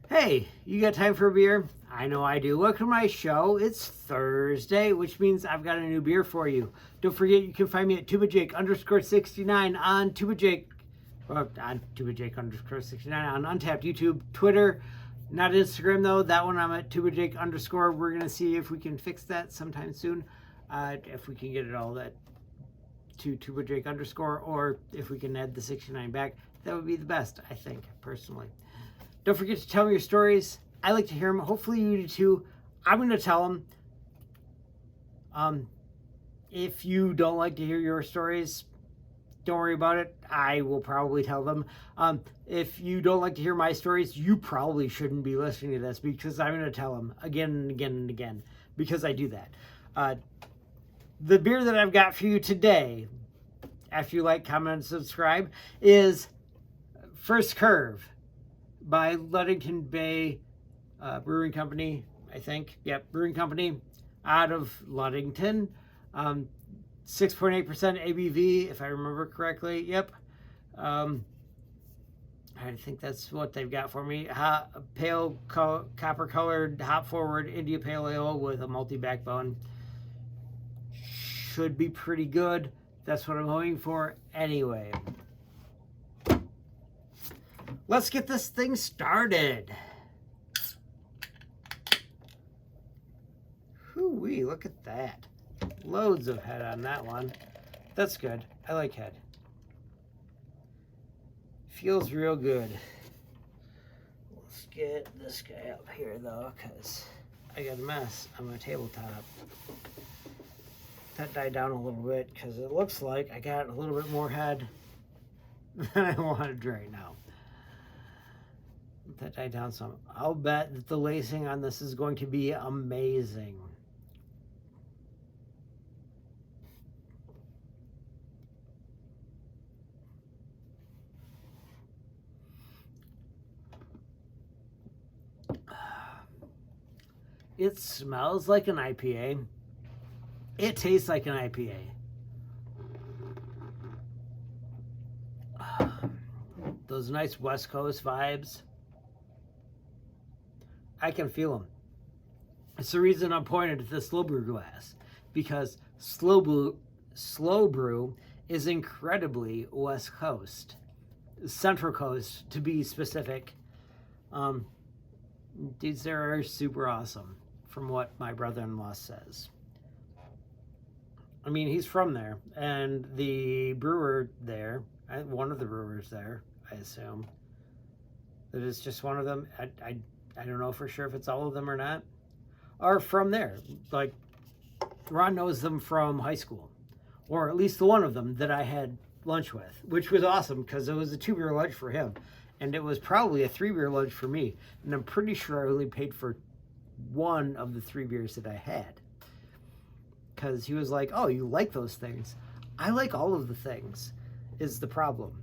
Hey, you got time for a beer? I know I do. Welcome to my show. It's Thursday, which means I've got a new beer for you. Don't forget you can find me at tubajake_69 on tubajake, on tubajake_69 on Untapped, YouTube, Twitter, not Instagram though. That one I'm at tubajake_. We're gonna see if we can fix that sometime soon. If we can get it all that to tubajake_, or if we can add the 69 back, that would be the best, I think, personally. Don't forget to tell me your stories. I like to hear them. Hopefully you do too. I'm going to tell them. If you don't like to hear your stories, don't worry about it. I will probably tell them. If you don't like to hear my stories, you probably shouldn't be listening to this, because I'm going to tell them again and again and again, because I do that. The beer that I've got for you today, after you like, comment, and subscribe, is First Curve by Ludington Bay Brewing Company, I think. Yep, Brewing Company out of Ludington. 6.8% ABV, if I remember correctly. Yep. I think that's what they've got for me. Pale copper-colored, hop-forward India Pale Ale with a malty backbone. Should be pretty good. That's what I'm hoping for. Anyway, let's get this thing started. Hoo-wee, look at that. Loads of head on that one. That's good. I like head. Feels real good. Let's get this guy up here though, because I got a mess on my tabletop. That died down a little bit because it looks like I got a little bit more head than I wanted right now. That died down some. I'll bet that the lacing on this is going to be amazing. It smells like an IPA. It tastes like an IPA. Those nice West Coast vibes. I can feel them. It's the reason I'm pointing at this slow brew glass, because slow brew is incredibly West Coast, Central Coast to be specific. These are super awesome, from what my brother-in-law says. I mean, he's from there, and the brewer there, one of the brewers there, I assume, that it's just one of them. I don't know for sure if it's all of them or not, are from there. Like, Ron knows them from high school, or at least the one of them that I had lunch with, which was awesome because it was a 2-beer lunch for him, and it was probably a 3-beer lunch for me. And I'm pretty sure I only paid for one of the 3 beers that I had, because he was like, "Oh, you like those things?" I like all of the things, is the problem.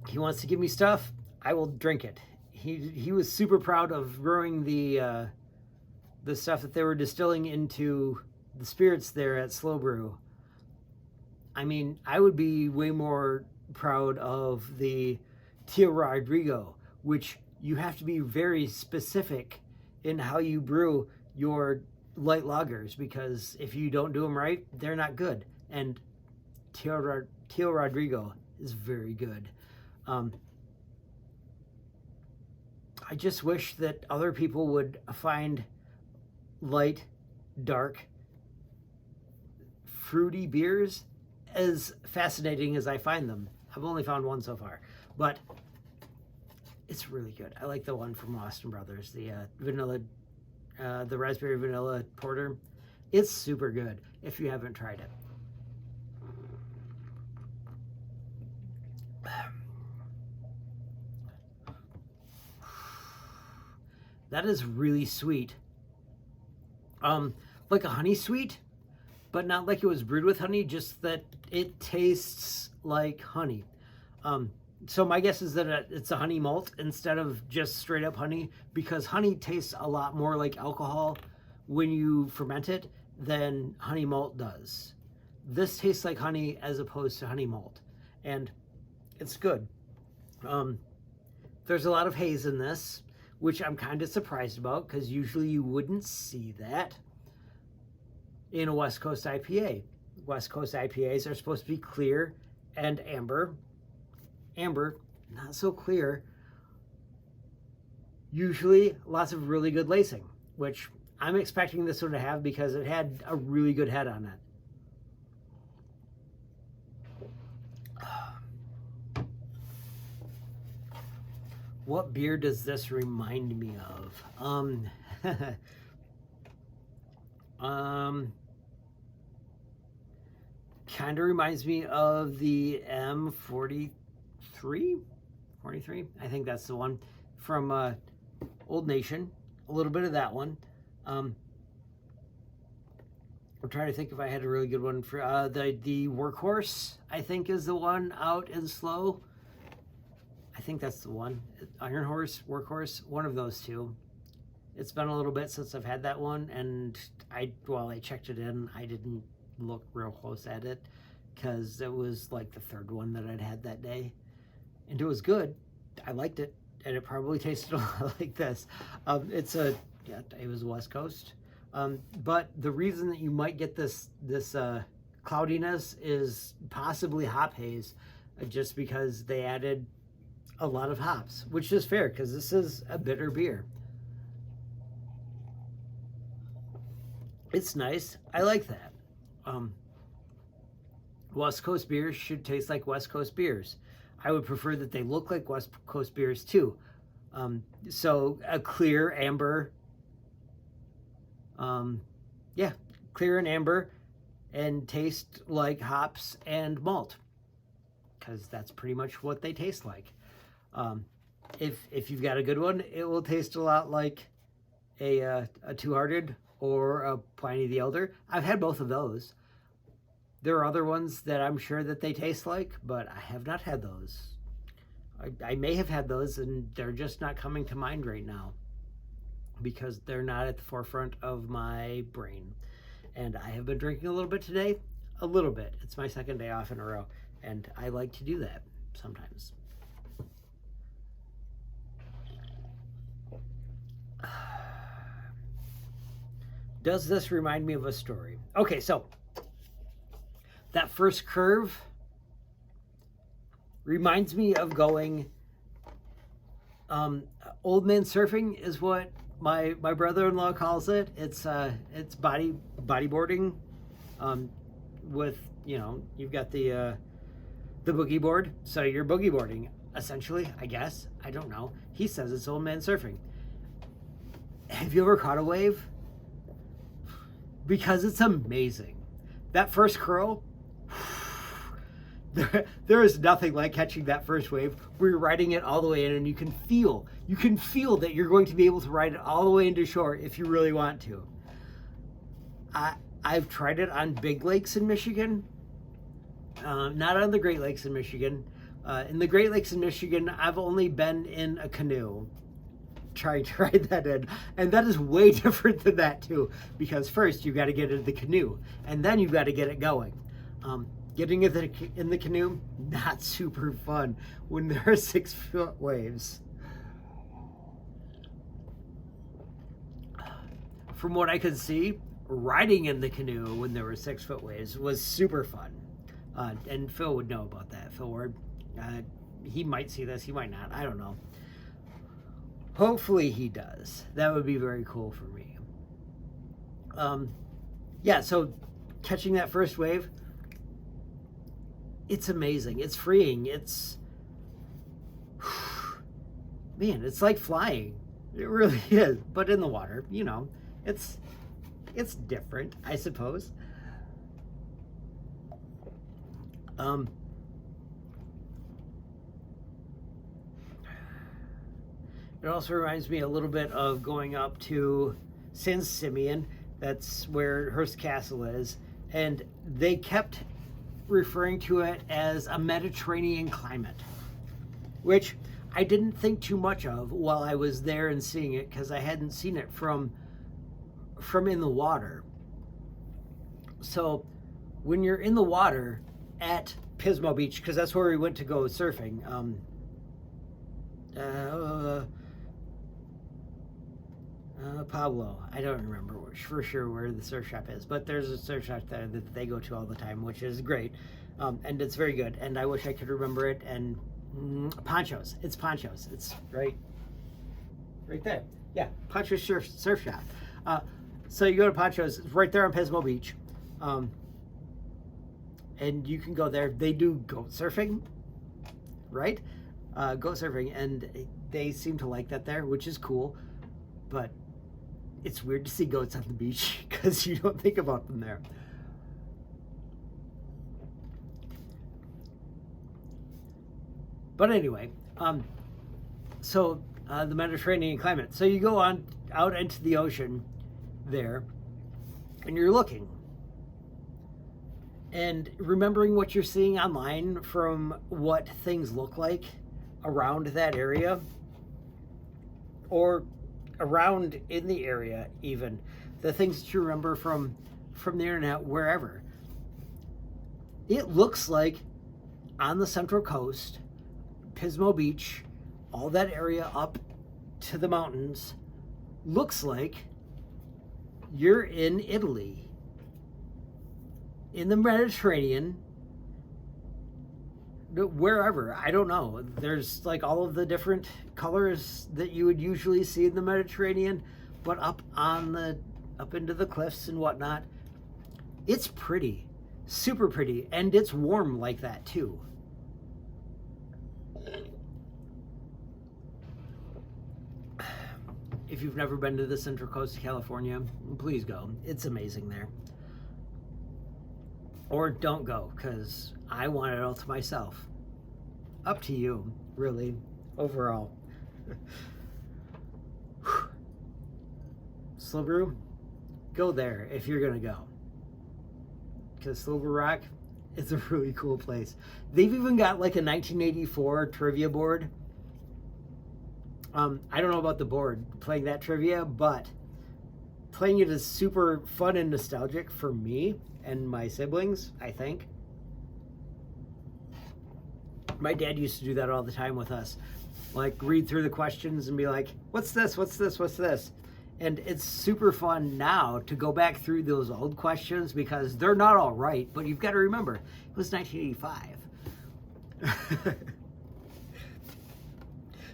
He wants to give me stuff, I will drink it. He was super proud of brewing the stuff that they were distilling into the spirits there at Slow Brew. I mean, I would be way more proud of the Tio Rodrigo, which you have to be very specific in how you brew your light lagers, because if you don't do them right, they're not good. And Tio Rodrigo is very good. I just wish that other people would find light, dark, fruity beers as fascinating as I find them. I've only found one so far, but it's really good. I like the one from Austin Brothers, the vanilla, the raspberry vanilla porter. It's super good if you haven't tried it. That is really sweet. Like a honey sweet, but not like it was brewed with honey, just that it tastes like honey. So my guess is that it's a honey malt instead of just straight up honey, because honey tastes a lot more like alcohol when you ferment it than honey malt does. This tastes like honey as opposed to honey malt, and it's good. There's a lot of haze in this, which I'm kind of surprised about because usually you wouldn't see that in a West Coast IPA. West Coast IPAs are supposed to be clear and amber. Amber, not so clear. Usually lots of really good lacing, which I'm expecting this one to have because it had a really good head on it. What beer does this remind me of? Kind of reminds me of the M43, 43. I think that's the one from Old Nation. A little bit of that one. I'm trying to think if I had a really good one for the Workhorse. I think is the one out in Slow. I think that's the one. Iron Horse, Workhorse, one of those two. It's been a little bit since I've had that one, and I checked it in. I didn't look real close at it because it was like the third one that I'd had that day, and it was good. I liked it, and it probably tasted a lot like this. It was West Coast, but the reason that you might get this cloudiness is possibly hop haze, just because they added a lot of hops, which is fair because this is a bitter beer. It's nice. I like that. West Coast beers should taste like West Coast beers. I would prefer that they look like West Coast beers too. So a clear amber, clear and amber, and taste like hops and malt, because that's pretty much what they taste like. If you've got a good one, it will taste a lot like a Two Hearted or a Pliny the Elder. I've had both of those. There are other ones that I'm sure that they taste like, but I have not had those. I may have had those and they're just not coming to mind right now because they're not at the forefront of my brain. And I have been drinking a little bit today, a little bit. It's my second day off in a row, and I like to do that sometimes. Does this remind me of a story? Okay, so that first curve reminds me of going old man surfing is what my brother-in-law calls it. It's bodyboarding with, you've got the boogie board, so you're boogie boarding essentially, I guess. I don't know. He says it's old man surfing. Have you ever caught a wave? Because it's amazing. That first curl, there is nothing like catching that first wave where you're riding it all the way in, and you can feel that you're going to be able to ride it all the way into shore if you really want to. I've tried it on big lakes in Michigan, not on the Great Lakes in Michigan. In the Great Lakes in Michigan, I've only been in a canoe trying to ride that in, and that is way different than that too, because first you've got to get into the canoe and then you've got to get it going. Getting in the canoe, not super fun when there are 6 foot waves. From what I could see, riding in the canoe when there were 6 foot waves was super fun, and Phil would know about that. Phil Ward, he might see this, he might not, I don't know. Hopefully he does. That would be very cool for me. So catching that first wave, it's amazing. It's freeing. It's, man, it's like flying. It really is. But in the water, it's different, I suppose. It also reminds me a little bit of going up to San Simeon. That's where Hearst Castle is. And they kept referring to it as a Mediterranean climate, which I didn't think too much of while I was there and seeing it, because I hadn't seen it from in the water. So when you're in the water at Pismo Beach, because that's where we went to go surfing, Pablo. I don't remember for sure where the surf shop is, but there's a surf shop there that they go to all the time, which is great, and it's very good. And I wish I could remember it. And Ponchos. It's Ponchos. It's right there. Yeah, Ponchos surf shop. So you go to Ponchos. It's right there on Pismo Beach, and you can go there. They do goat surfing, right? Goat surfing, and they seem to like that there, which is cool. But it's weird to see goats on the beach because you don't think about them there. But anyway, so the Mediterranean climate. So you go on out into the ocean there, and you're looking and remembering what you're seeing online from what things look like around that area, or around in the area, even the things that you remember from the internet, wherever. It looks like on the Central Coast, Pismo Beach, all that area up to the mountains, looks like you're in Italy, in the Mediterranean, wherever. I don't know. There's like all of the different colors that you would usually see in the Mediterranean, but up into the cliffs and whatnot. It's pretty, super pretty, and it's warm like that too. If you've never been to the Central Coast of California, please go. It's amazing there. Or don't go, because I want it all to myself. Up to you, really, overall. Slow Brew, go there if you're going to go. Because Slow Brew Rock, it's a really cool place. They've even got like a 1984 trivia board. I don't know about the board, playing that trivia, but playing it is super fun and nostalgic for me and my siblings, I think. My dad used to do that all the time with us. Like, read through the questions and be like, what's this, what's this, what's this? And it's super fun now to go back through those old questions because they're not all right, but you've got to remember, it was 1985.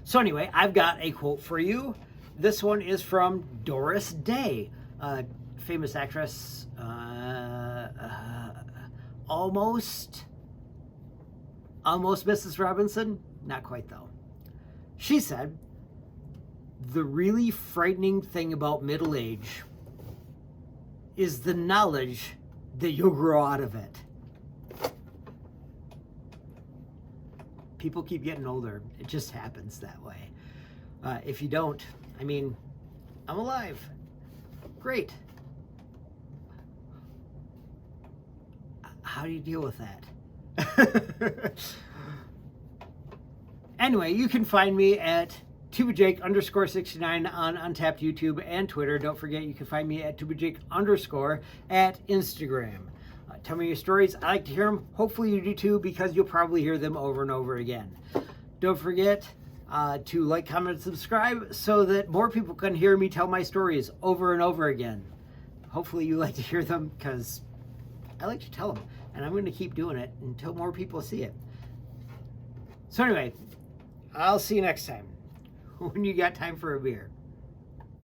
So anyway, I've got a quote for you. This one is from Doris Day, famous actress, almost Mrs. Robinson, not quite though. She said, "The really frightening thing about middle age is the knowledge that you'll grow out of it." People keep getting older. It just happens that way. If you don't, I mean, I'm alive. Great. How do you deal with that? Anyway, you can find me at TubaJake_69 on Untapped YouTube and Twitter. Don't forget, you can find me at TubaJake_ at Instagram. Tell me your stories. I like to hear them. Hopefully you do too, because you'll probably hear them over and over again. Don't forget to like, comment, and subscribe so that more people can hear me tell my stories over and over again. Hopefully you like to hear them, because I like to tell them, and I'm going to keep doing it until more people see it. So anyway, I'll see you next time when you got time for a beer.